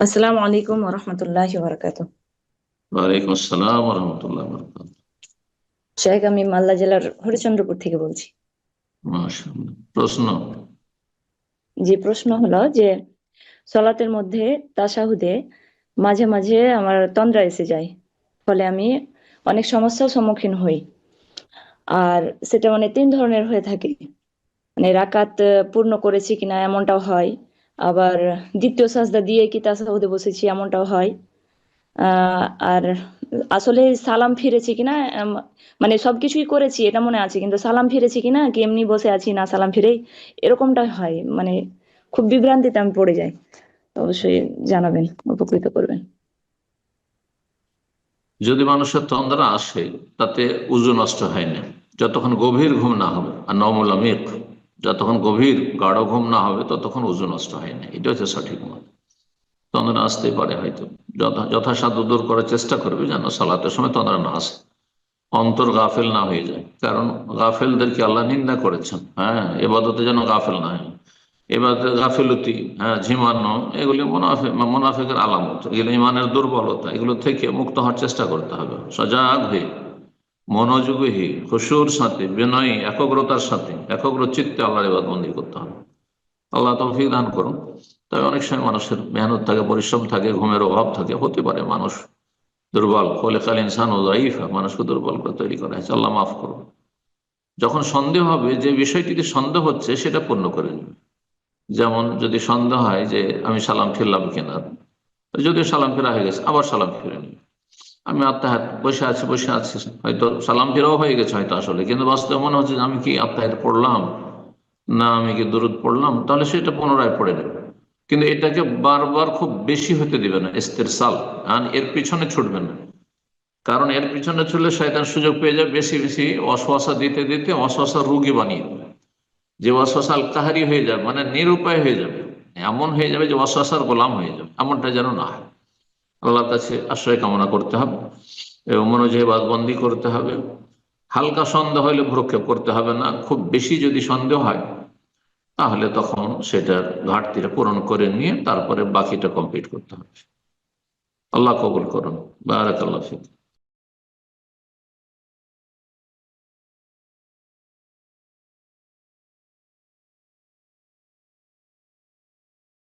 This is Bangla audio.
আসসালামু আলাইকুম ওয়া রাহমাতুল্লাহি ওয়া বারাকাতুহু। ওয়ালাইকুম আসসালাম রহমতুল্লাহ বরকাত। শেখ, আমি মালদা জেলার হরিচন্দ্রপুর থেকে বলছি। মাশাআল্লাহ। প্রশ্ন। যে প্রশ্ন হলো যে সলাতের মধ্যে তাশাহুদে মাঝে মাঝে আমার তন্দ্রা এসে যায়, ফলে আমি অনেক সমস্যার সম্মুখীন হই। আর সেটা মানে ৩ ধরনের হয়ে থাকে। মানে রাকাত পূর্ণ করেছি কিনা এমনটাও হয়। আবার দ্বিতীয় সাজদা দিয়ে কি তাশাহুদে বসেছি এমনটাও হয়। আহ, আর আসলে সালাম ফিরেছি কিনা, মানে সবকিছুই করেছি এটা মনে আছে, কিন্তু সালাম ফিরেছি কিনা কি এমনি বসে আছি না সালাম ফিরেই এরকমটা হয়। মানে খুব বিভ্রান্তিতে আমি পড়ে যাই। তো অবশ্যই জানাবেন, উপকৃত করবেন। যদি মানুষের তন্দ্রা আসে তাতে উযু নষ্ট হয় না, যতক্ষণ গভীর ঘুম না হবে। আর নওমুল আমিক, যতক্ষণ গভীর গাঢ় ঘুম না হবে ততক্ষণ উযু নষ্ট হয় না, এটা হচ্ছে সঠিক মত। তন্দ্রা আসতেই পারে, হয়তো যথাসাধ্য দূর করার চেষ্টা করবে যেন সালাতের সময় তন্দ্রা না আসে, অন্তর গাফেল না হয়ে যায়। কারণ গাফেলদেরকে আল্লাহ নিন্দা করেছেন। হ্যাঁ, এবাদতে যেন গাফেল না হয়। এবার গাফিলতি, হ্যাঁ, ঝিমানো, এগুলি মোনাফেকের আলামত, এগুলো ইমানের দুর্বলতা। এগুলো থেকে মুক্ত হওয়ার চেষ্টা করতে হবে, সজাগ হয়ে, মনোযোগী, খুশুর সাথে, বিনয়ী, একাগ্রতার সাথে, একাগ্র চিত্তে আল্লাহর ইবাদতবন্দি করতে হবে। আল্লাহ তৌফিক দান করুন। তবে অনেক সময় মানুষের মেহনত থাকে, পরিশ্রম থাকে, ঘুমের অভাব থাকে, হতে পারে মানুষ দুর্বল। খোলেকাল ইনসান ও যাইফা, মানুষকে দুর্বল করে তৈরি করা হয়েছে, আল্লাহ মাফ করুন। যখন সন্দেহ হবে, যে বিষয়টিতে সন্দেহ হচ্ছে সেটা পূর্ণ করে নেবে। যেমন যদি সন্দেহ হয় যে আমি সালাম ফিরলাম কিনা, যদিও সালাম ফেরা হয়ে গেছে আবার সালাম ফিরে নি। আমি আত্মাহাত বসে আছি, হয়তো সালাম ফেরাও হয়ে গেছে হয়তো আসলে, কিন্তু বাস্তবে মনে হচ্ছে যে আমি কি আত্মাহাত পড়লাম না আমি কি দুরূদ পড়লাম, তাহলে সেটা পুনরায় পড়ে নেবে। কিন্তু এটাকে বারবার খুব বেশি হতে দিবে না, ইস্তেরসাল, আর এর পিছনে ছুটবে না। কারণ এর পিছনে ছুটলে শয়তান সুযোগ পেয়ে যাবে বেশি বেশি ওয়াসওয়াসা দিতে দিতে ওয়াসওয়াসা রোগী বানিয়ে দেবে। যে ওয়াসওয়াসা আল কাহারি হয়ে যাবে, মানে নিরুপায় হয়ে যাবে, এমন হয়ে যাবে যে ওয়াসওয়াসার গোলাম হয়ে যাবে। এমনটা যেন না হয়, আল্লাহর কাছে আশ্রয় কামনা করতে হবে এবং মনোযোগে বাদবন্দি করতে হবে। হালকা সন্দেহ হলে ভ্রুক্ষেপ করতে হবে না। খুব বেশি যদি সন্দেহ হয় তাহলে তখন সেটার ঘাটতিটা পূরণ করে নিয়ে তারপরে বাকিটা কমপ্লিট করতে হবে। আল্লাহ কবুল করুন। বারাকাল্লাহ ফিক।